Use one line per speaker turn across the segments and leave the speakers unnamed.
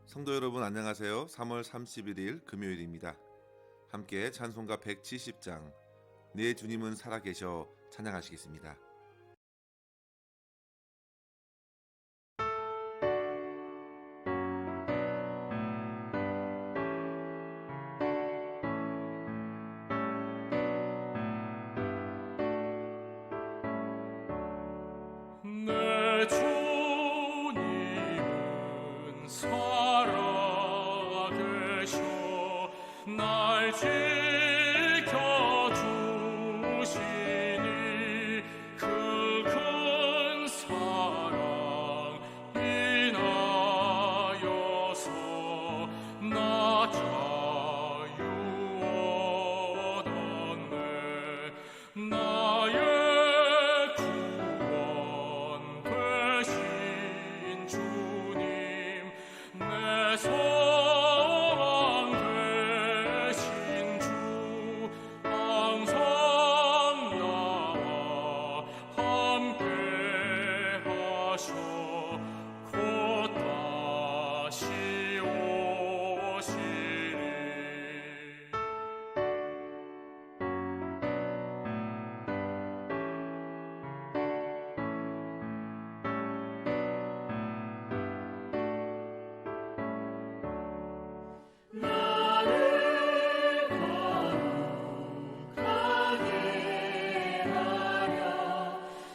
성도 여러분 안녕하세요. 3월 31일 금요일입니다. 함께 찬송가 170장 내 주님은 살아계셔 찬양하시겠습니다.
내 주님은 살아계셔 날 지켜주시니 그 큰 사랑 인하여서 나 자유 얻었네. 나의 구원 되신 주님 내 소망 되신 주 항상 나와 함께 하셔 곧 다시 오시리.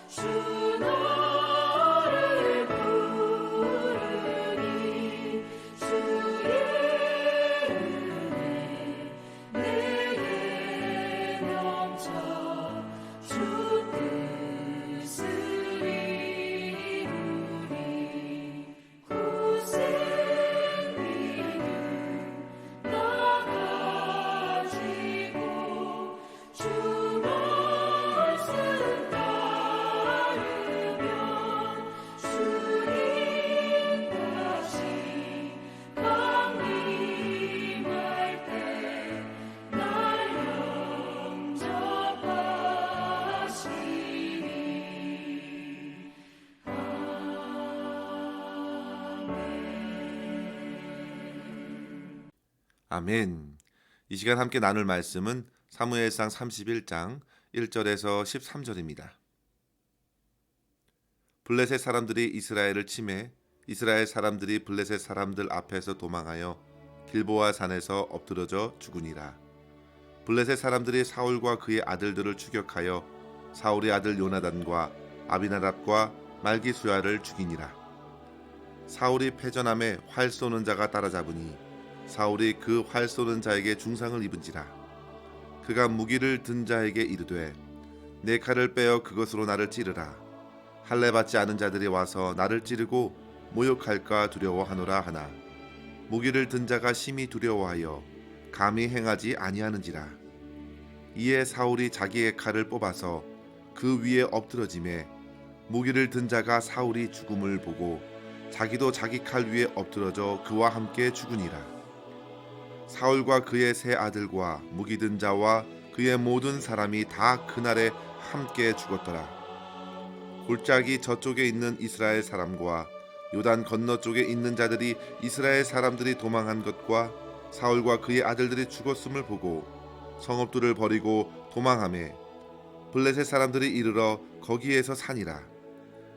주 너를 부르니 주의 은혜 내게 넘쳐 주 뜻을 이루니 굳은 믿음 나 가지고 주 말씀 따르면 주님 다시 강림할 때 날 영접하시리.
아멘. 이 시간 함께 나눌 말씀은 사무엘상 31장 1절에서 13절입니다. 블레셋 사람들이 이스라엘을 침해 이스라엘 사람들이 블레셋 사람들 앞에서 도망하여 길보아 산에서 엎드러져 죽으니라. 블레셋 사람들이 사울과 그의 아들들을 추격하여 사울의 아들 요나단과 아비나답과 말기수야를 죽이니라. 사울이 패전함에 활 쏘는 자가 따라잡으니 사울이 그 활 쏘는 자에게 중상을 입은지라. 그가 무기를 든 자에게 이르되 내 칼을 빼어 그것으로 나를 찌르라. 할례 받지 않은 자들이 와서 나를 찌르고 모욕할까 두려워하노라 하나 무기를 든 자가 심히 두려워하여 감히 행하지 아니하는지라. 이에 사울이 자기의 칼을 뽑아서 그 위에 엎드러짐에 무기를 든 자가 사울이 죽음을 보고 자기도 자기 칼 위에 엎드러져 그와 함께 죽으니라. 사울과 그의 세 아들과 무기 든 자와 그의 모든 사람이 다 그날에 함께 죽었더라. 골짜기 저쪽에 있는 이스라엘 사람과 요단 건너쪽에 있는 자들이 이스라엘 사람들이 도망한 것과 사울과 그의 아들들이 죽었음을 보고 성읍들을 버리고 도망하매 블레셋 사람들이 이르러 거기에서 사니라.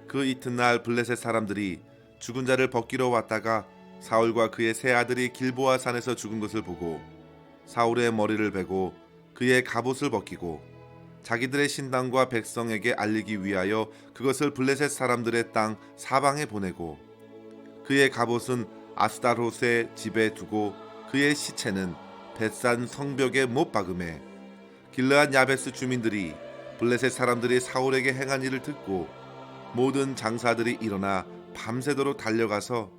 그 이튿날 블레셋 사람들이 죽은 자를 벗기러 왔다가 사울과 그의 세 아들이 길보아 산에서 죽은 것을 보고 사울의 머리를 베고 그의 갑옷을 벗기고 자기들의 신당과 백성에게 알리기 위하여 그것을 블레셋 사람들의 땅 사방에 보내고 그의 갑옷은 아스다롯의 집에 두고 그의 시체는 벳산 성벽에 못 박음에 길르앗 야베스 주민들이 블레셋 사람들이 사울에게 행한 일을 듣고 모든 장사들이 일어나 밤새도록 달려가서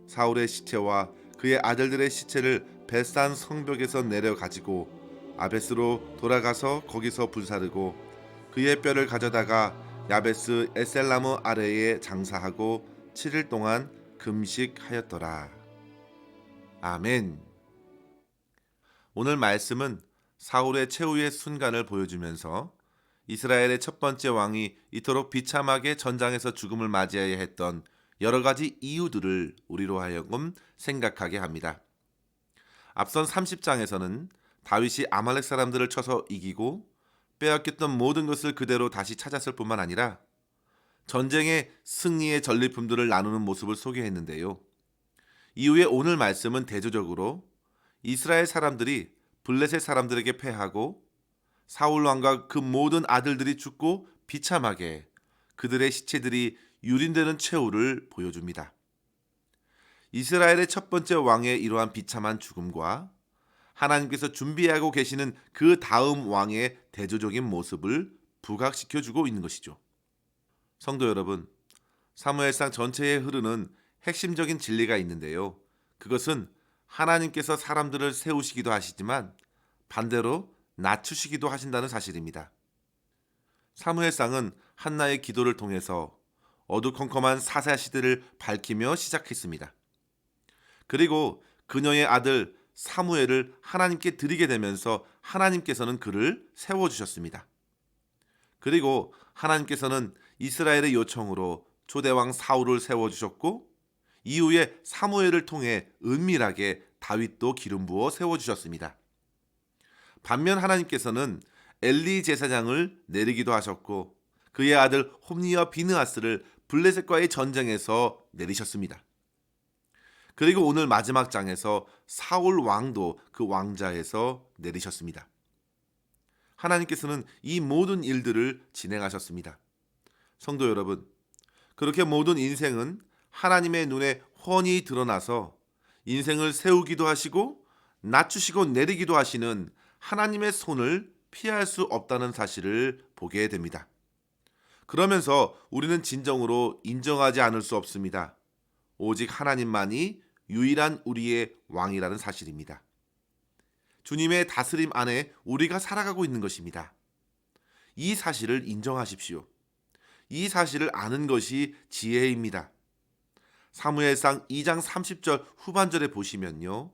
사울의 시체와 그의 아들들의 시체를 벳산 성벽에서 내려 가지고 아베스로 돌아가서 거기서 불사르고 그의 뼈를 가져다가 야베스 에셀나무 아래에 장사하고 7일 동안 금식하였더라. 아멘. 오늘 말씀은 사울의 최후의 순간을 보여주면서 이스라엘의 첫 번째 왕이 이토록 비참하게 전장에서 죽음을 맞이해야 했던 여러 가지 이유들을 우리로 하여금 생각하게 합니다. 앞선 30장에서는 다윗이 아말렉 사람들을 쳐서 이기고 빼앗겼던 모든 것을 그대로 다시 찾았을 뿐만 아니라 전쟁의 승리의 전리품들을 나누는 모습을 소개했는데요. 이후에 오늘 말씀은 대조적으로 이스라엘 사람들이 블레셋 사람들에게 패하고 사울 왕과 그 모든 아들들이 죽고 비참하게 그들의 시체들이 유린되는 최후를 보여줍니다. 이스라엘의 첫 번째 왕의 이러한 비참한 죽음과 하나님께서 준비하고 계시는 그 다음 왕의 대조적인 모습을 부각시켜주고 있는 것이죠. 성도 여러분, 사무엘상 전체에 흐르는 핵심적인 진리가 있는데요. 그것은 하나님께서 사람들을 세우시기도 하시지만 반대로 낮추시기도 하신다는 사실입니다. 사무엘상은 한나의 기도를 통해서 어두컴컴한 사사 시대를 밝히며 시작했습니다. 그리고 그녀의 아들 사무엘을 하나님께 드리게 되면서 하나님께서는 그를 세워주셨습니다. 그리고 하나님께서는 이스라엘의 요청으로 초대왕 사울을 세워주셨고 이후에 사무엘을 통해 은밀하게 다윗도 기름 부어 세워주셨습니다. 반면 하나님께서는 엘리 제사장을 내리기도 하셨고 그의 아들 홈니와 비느하스를 블레셋과의 전쟁에서 내리셨습니다. 그리고 오늘 마지막 장에서 사울 왕도 그 왕자에서 내리셨습니다. 하나님께서는 이 모든 일들을 진행하셨습니다. 성도 여러분, 그렇게 모든 인생은 하나님의 눈에 훤히 드러나서 인생을 세우기도 하시고 낮추시고 내리기도 하시는 하나님의 손을 피할 수 없다는 사실을 보게 됩니다. 그러면서 우리는 진정으로 인정하지 않을 수 없습니다. 오직 하나님만이 유일한 우리의 왕이라는 사실입니다. 주님의 다스림 안에 우리가 살아가고 있는 것입니다. 이 사실을 인정하십시오. 이 사실을 아는 것이 지혜입니다. 사무엘상 2장 30절 후반절에 보시면요.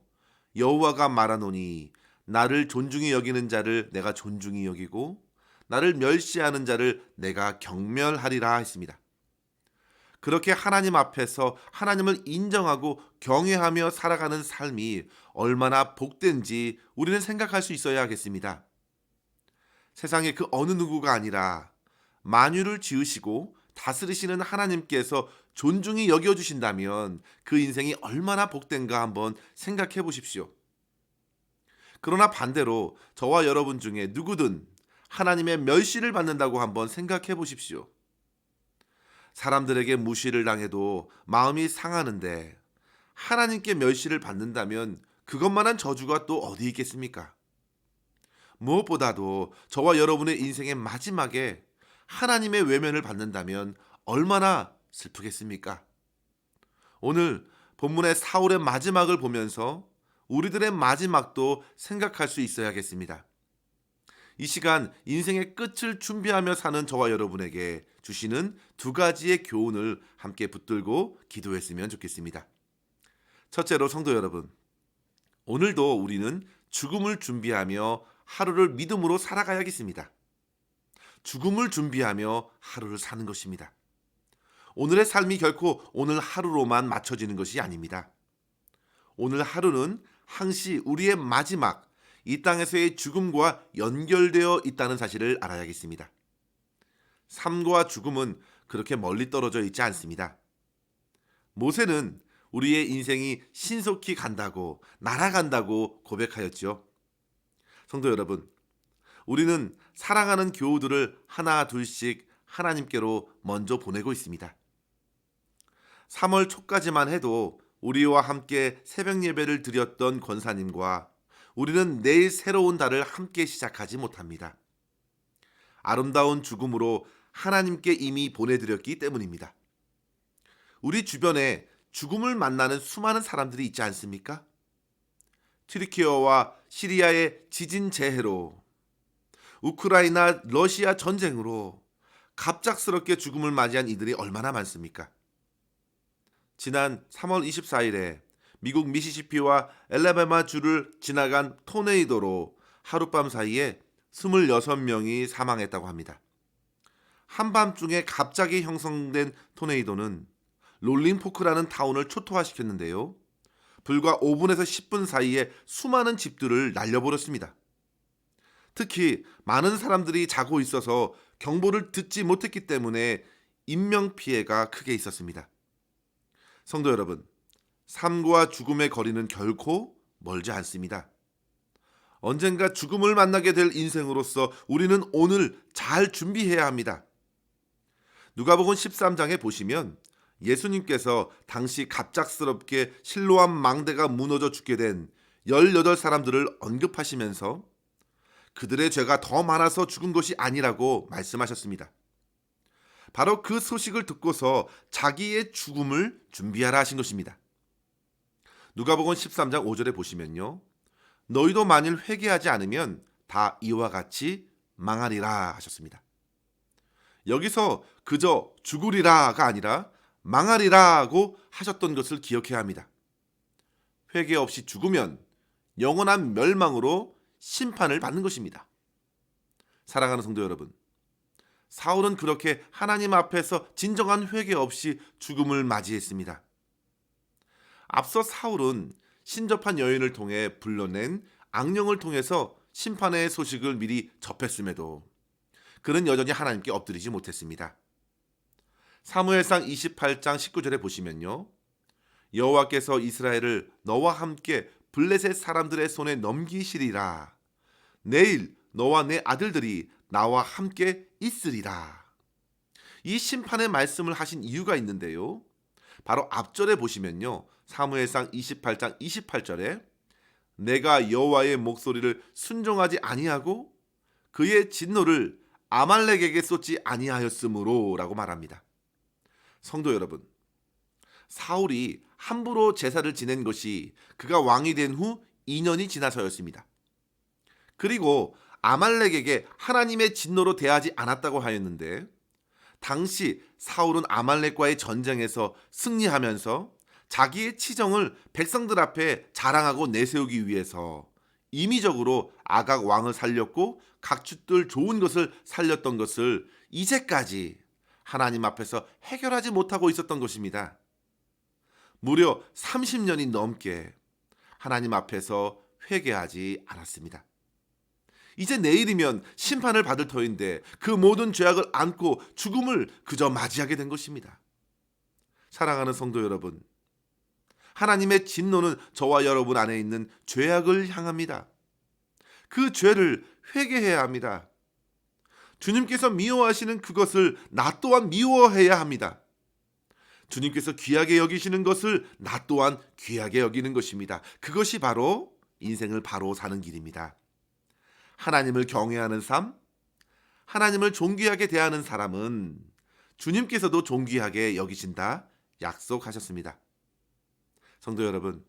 여호와가 말하노니 나를 존중히 여기는 자를 내가 존중히 여기고 나를 멸시하는 자를 내가 경멸하리라 했습니다. 그렇게 하나님 앞에서 하나님을 인정하고 경외하며 살아가는 삶이 얼마나 복된지 우리는 생각할 수 있어야 하겠습니다. 세상의 그 어느 누구가 아니라 만유를 지으시고 다스리시는 하나님께서 존중히 여겨주신다면 그 인생이 얼마나 복된가 한번 생각해 보십시오. 그러나 반대로 저와 여러분 중에 누구든 하나님의 멸시를 받는다고 한번 생각해 보십시오. 사람들에게 무시를 당해도 마음이 상하는데 하나님께 멸시를 받는다면 그것만한 저주가 또 어디 있겠습니까? 무엇보다도 저와 여러분의 인생의 마지막에 하나님의 외면을 받는다면 얼마나 슬프겠습니까? 오늘 본문의 사울의 마지막을 보면서 우리들의 마지막도 생각할 수 있어야겠습니다. 이 시간 인생의 끝을 준비하며 사는 저와 여러분에게 주시는 두 가지의 교훈을 함께 붙들고 기도했으면 좋겠습니다. 첫째로 성도 여러분, 오늘도 우리는 죽음을 준비하며 하루를 믿음으로 살아가야겠습니다. 죽음을 준비하며 하루를 사는 것입니다. 오늘의 삶이 결코 오늘 하루로만 맞춰지는 것이 아닙니다. 오늘 하루는 항시 우리의 마지막, 이 땅에서의 죽음과 연결되어 있다는 사실을 알아야겠습니다. 삶과 죽음은 그렇게 멀리 떨어져 있지 않습니다. 모세는 우리의 인생이 신속히 간다고, 날아간다고 고백하였죠. 성도 여러분, 우리는 사랑하는 교우들을 하나 둘씩 하나님께로 먼저 보내고 있습니다. 3월 초까지만 해도 우리와 함께 새벽 예배를 드렸던 권사님과 우리는 내일 새로운 달을 함께 시작하지 못합니다. 아름다운 죽음으로 하나님께 이미 보내드렸기 때문입니다. 우리 주변에 죽음을 만나는 수많은 사람들이 있지 않습니까? 튀르키예와 시리아의 지진 재해로, 우크라이나 러시아 전쟁으로 갑작스럽게 죽음을 맞이한 이들이 얼마나 많습니까? 지난 3월 24일에 미국 미시시피와 엘라바마 주를 지나간 토네이도로 하룻밤 사이에 26명이 사망했다고 합니다. 한밤중에 갑자기 형성된 토네이도는 롤링포크라는 타운을 초토화시켰는데요. 불과 5분에서 10분 사이에 수많은 집들을 날려버렸습니다. 특히 많은 사람들이 자고 있어서 경보를 듣지 못했기 때문에 인명피해가 크게 있었습니다. 성도 여러분, 삶과 죽음의 거리는 결코 멀지 않습니다. 언젠가 죽음을 만나게 될 인생으로서 우리는 오늘 잘 준비해야 합니다. 누가복음 13장에 보시면 예수님께서 당시 갑작스럽게 실로암 망대가 무너져 죽게 된 18사람들을 언급하시면서 그들의 죄가 더 많아서 죽은 것이 아니라고 말씀하셨습니다. 바로 그 소식을 듣고서 자기의 죽음을 준비하라 하신 것입니다. 누가복음 13장 5절에 보시면요. 너희도 만일 회개하지 않으면 다 이와 같이 망하리라 하셨습니다. 여기서 그저 죽으리라가 아니라 망하리라고 하셨던 것을 기억해야 합니다. 회개 없이 죽으면 영원한 멸망으로 심판을 받는 것입니다. 사랑하는 성도 여러분, 사울은 그렇게 하나님 앞에서 진정한 회개 없이 죽음을 맞이했습니다. 앞서 사울은 신접한 여인을 통해 불러낸 악령을 통해서 심판의 소식을 미리 접했음에도 그는 여전히 하나님께 엎드리지 못했습니다. 사무엘상 28장 19절에 보시면요. 여호와께서 이스라엘을 너와 함께 블레셋 사람들의 손에 넘기시리라. 내일 너와 내 아들들이 나와 함께 있으리라. 이 심판의 말씀을 하신 이유가 있는데요. 바로 앞절에 보시면요. 사무엘상 28장 28절에 내가 여호와의 목소리를 순종하지 아니하고 그의 진노를 아말렉에게 쏟지 아니하였으므로 라고 말합니다. 성도 여러분, 사울이 함부로 제사를 지낸 것이 그가 왕이 된 후 2년이 지나서였습니다. 그리고 아말렉에게 하나님의 진노로 대하지 않았다고 하였는데 당시 사울은 아말렉과의 전쟁에서 승리하면서 자기의 치정을 백성들 앞에 자랑하고 내세우기 위해서 임의적으로 아각 왕을 살렸고 각축들 좋은 것을 살렸던 것을 이제까지 하나님 앞에서 해결하지 못하고 있었던 것입니다. 무려 30년이 넘게 하나님 앞에서 회개하지 않았습니다. 이제 내일이면 심판을 받을 터인데 그 모든 죄악을 안고 죽음을 그저 맞이하게 된 것입니다. 사랑하는 성도 여러분, 하나님의 진노는 저와 여러분 안에 있는 죄악을 향합니다. 그 죄를 회개해야 합니다. 주님께서 미워하시는 그것을 나 또한 미워해야 합니다. 주님께서 귀하게 여기시는 것을 나 또한 귀하게 여기는 것입니다. 그것이 바로 인생을 바로 사는 길입니다. 하나님을 경외하는 삶, 하나님을 존귀하게 대하는 사람은 주님께서도 존귀하게 여기신다 약속하셨습니다. 성도 여러분,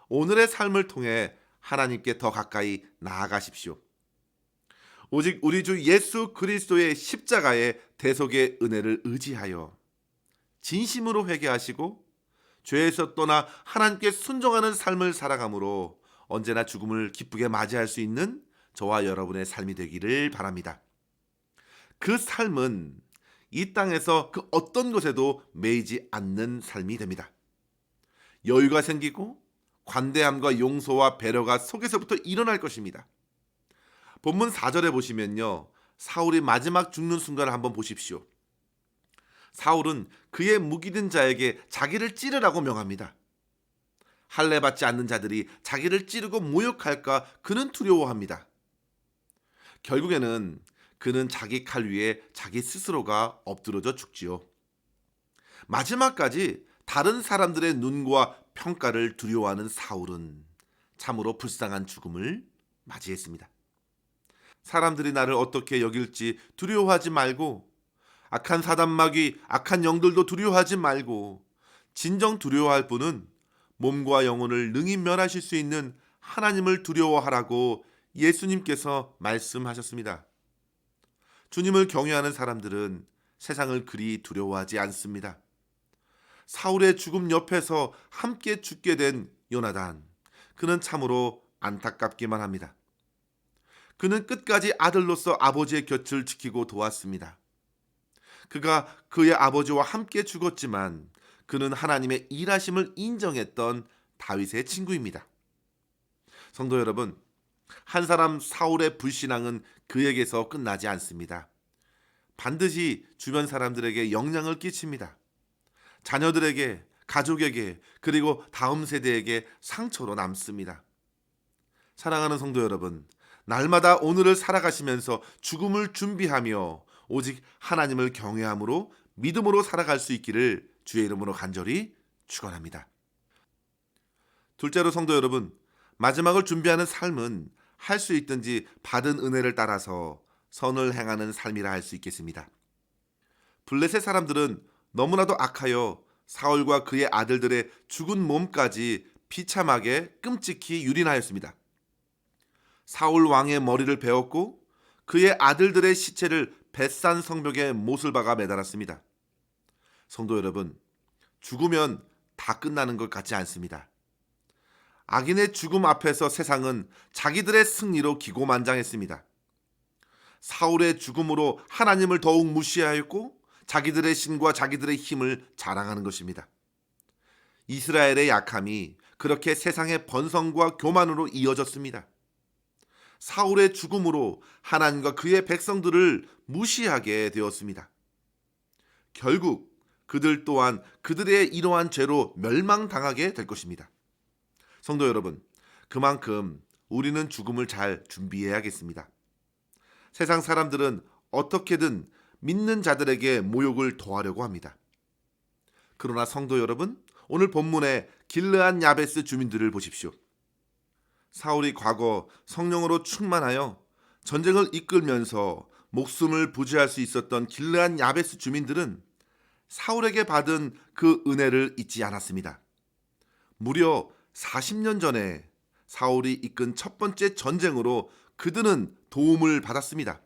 오늘의 삶을 통해 하나님께 더 가까이 나아가십시오. 오직 우리 주 예수 그리스도의 십자가의 대속의 은혜를 의지하여 진심으로 회개하시고 죄에서 떠나 하나님께 순종하는 삶을 살아감으로 언제나 죽음을 기쁘게 맞이할 수 있는 저와 여러분의 삶이 되기를 바랍니다. 그 삶은 이 땅에서 그 어떤 것에도 매이지 않는 삶이 됩니다. 여유가 생기고 관대함과 용서와 배려가 속에서부터 일어날 것입니다. 본문 4절에 보시면요. 사울이 마지막 죽는 순간을 한번 보십시오. 사울은 그의 무기든 자에게 자기를 찌르라고 명합니다. 할례 받지 않는 자들이 자기를 찌르고 모욕할까 그는 두려워합니다. 결국에는 그는 자기 칼 위에 자기 스스로가 엎드러져 죽지요. 마지막까지 다른 사람들의 눈과 평가를 두려워하는 사울은 참으로 불쌍한 죽음을 맞이했습니다. 사람들이 나를 어떻게 여길지 두려워하지 말고, 악한 사단마귀, 악한 영들도 두려워하지 말고, 진정 두려워할 분은 몸과 영혼을 능히 멸하실 수 있는 하나님을 두려워하라고 예수님께서 말씀하셨습니다. 주님을 경외하는 사람들은 세상을 그리 두려워하지 않습니다. 사울의 죽음 옆에서 함께 죽게 된 요나단, 그는 참으로 안타깝기만 합니다. 그는 끝까지 아들로서 아버지의 곁을 지키고 도왔습니다. 그가 그의 아버지와 함께 죽었지만 그는 하나님의 일하심을 인정했던 다윗의 친구입니다. 성도 여러분, 한 사람 사울의 불신앙은 그에게서 끝나지 않습니다. 반드시 주변 사람들에게 영향을 끼칩니다. 자녀들에게, 가족에게, 그리고 다음 세대에게 상처로 남습니다. 사랑하는 성도 여러분, 날마다 오늘을 살아가시면서 죽음을 준비하며 오직 하나님을 경외함으로 믿음으로 살아갈 수 있기를 주의 이름으로 간절히 축원합니다. 둘째로 성도 여러분, 마지막을 준비하는 삶은 할 수 있든지 받은 은혜를 따라서 선을 행하는 삶이라 할 수 있겠습니다. 블레셋 사람들은 너무나도 악하여 사울과 그의 아들들의 죽은 몸까지 비참하게 끔찍히 유린하였습니다. 사울 왕의 머리를 베었고 그의 아들들의 시체를 벳산 성벽에 못을 박아 매달았습니다. 성도 여러분, 죽으면 다 끝나는 것 같지 않습니다. 악인의 죽음 앞에서 세상은 자기들의 승리로 기고만장했습니다. 사울의 죽음으로 하나님을 더욱 무시하였고 자기들의 신과 자기들의 힘을 자랑하는 것입니다. 이스라엘의 약함이 그렇게 세상의 번성과 교만으로 이어졌습니다. 사울의 죽음으로 하나님과 그의 백성들을 무시하게 되었습니다. 결국 그들 또한 그들의 이러한 죄로 멸망당하게 될 것입니다. 성도 여러분, 그만큼 우리는 죽음을 잘 준비해야겠습니다. 세상 사람들은 어떻게든 믿는 자들에게 모욕을 더하려고 합니다. 그러나 성도 여러분, 오늘 본문의 길르앗 야베스 주민들을 보십시오. 사울이 과거 성령으로 충만하여 전쟁을 이끌면서 목숨을 부지할 수 있었던 길르앗 야베스 주민들은 사울에게 받은 그 은혜를 잊지 않았습니다. 무려 40년 전에 사울이 이끈 첫 번째 전쟁으로 그들은 도움을 받았습니다.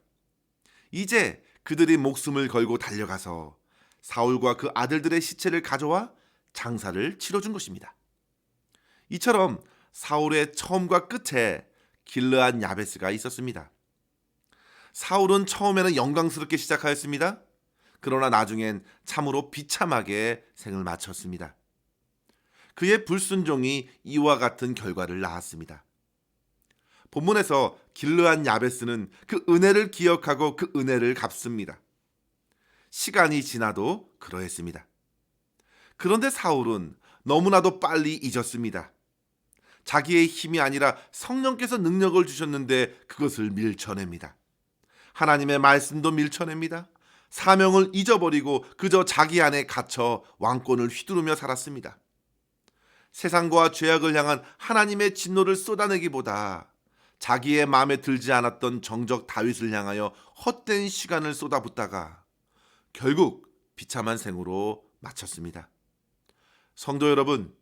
이제 그들이 목숨을 걸고 달려가서 사울과 그 아들들의 시체를 가져와 장사를 치러준 것입니다. 이처럼 사울의 처음과 끝에 길르앗 야베스가 있었습니다. 사울은 처음에는 영광스럽게 시작하였습니다. 그러나 나중엔 참으로 비참하게 생을 마쳤습니다. 그의 불순종이 이와 같은 결과를 낳았습니다. 본문에서 길르앗 야베스는 그 은혜를 기억하고 그 은혜를 갚습니다. 시간이 지나도 그러했습니다. 그런데 사울은 너무나도 빨리 잊었습니다. 자기의 힘이 아니라 성령께서 능력을 주셨는데 그것을 밀쳐냅니다. 하나님의 말씀도 밀쳐냅니다. 사명을 잊어버리고 그저 자기 안에 갇혀 왕권을 휘두르며 살았습니다. 세상과 죄악을 향한 하나님의 진노를 쏟아내기보다 자기의 마음에 들지 않았던 정적 다윗을 향하여 헛된 시간을 쏟아붓다가 결국 비참한 생으로 마쳤습니다. 성도 여러분,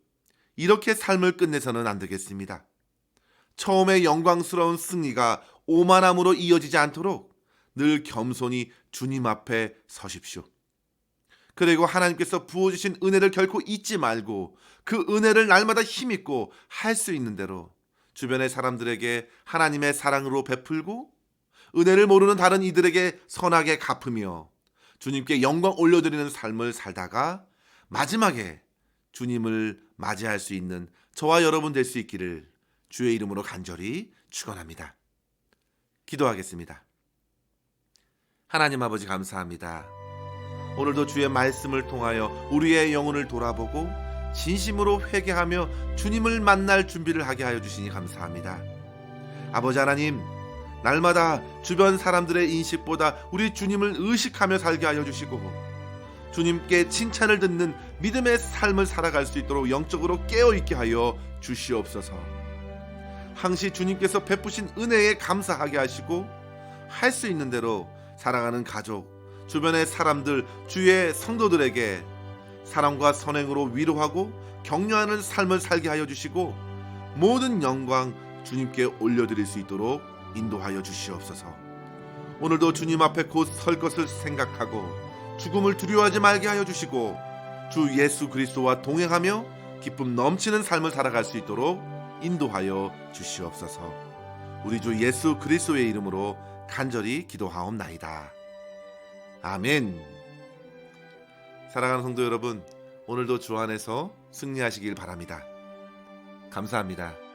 이렇게 삶을 끝내서는 안 되겠습니다. 처음에 영광스러운 승리가 오만함으로 이어지지 않도록 늘 겸손히 주님 앞에 서십시오. 그리고 하나님께서 부어주신 은혜를 결코 잊지 말고 그 은혜를 날마다 힘있고 할 수 있는 대로 주변의 사람들에게 하나님의 사랑으로 베풀고 은혜를 모르는 다른 이들에게 선하게 갚으며 주님께 영광 올려드리는 삶을 살다가 마지막에 주님을 맞이할 수 있는 저와 여러분 될 수 있기를 주의 이름으로 간절히 축원합니다. 기도하겠습니다. 하나님 아버지 감사합니다. 오늘도 주의 말씀을 통하여 우리의 영혼을 돌아보고 진심으로 회개하며 주님을 만날 준비를 하게 하여 주시니 감사합니다. 아버지 하나님, 날마다 주변 사람들의 인식보다 우리 주님을 의식하며 살게 하여 주시고 주님께 칭찬을 듣는 믿음의 삶을 살아갈 수 있도록 영적으로 깨어있게 하여 주시옵소서. 항시 주님께서 베푸신 은혜에 감사하게 하시고 할 수 있는 대로 사랑하는 가족, 주변의 사람들, 주의 성도들에게 사랑과 선행으로 위로하고 격려하는 삶을 살게 하여 주시고 모든 영광 주님께 올려드릴 수 있도록 인도하여 주시옵소서. 오늘도 주님 앞에 곧 설 것을 생각하고 죽음을 두려워하지 말게 하여 주시고 주 예수 그리스도와 동행하며 기쁨 넘치는 삶을 살아갈 수 있도록 인도하여 주시옵소서. 우리 주 예수 그리스도의 이름으로 간절히 기도하옵나이다. 아멘. 사랑하는 성도 여러분, 오늘도 주 안에서 승리하시길 바랍니다. 감사합니다.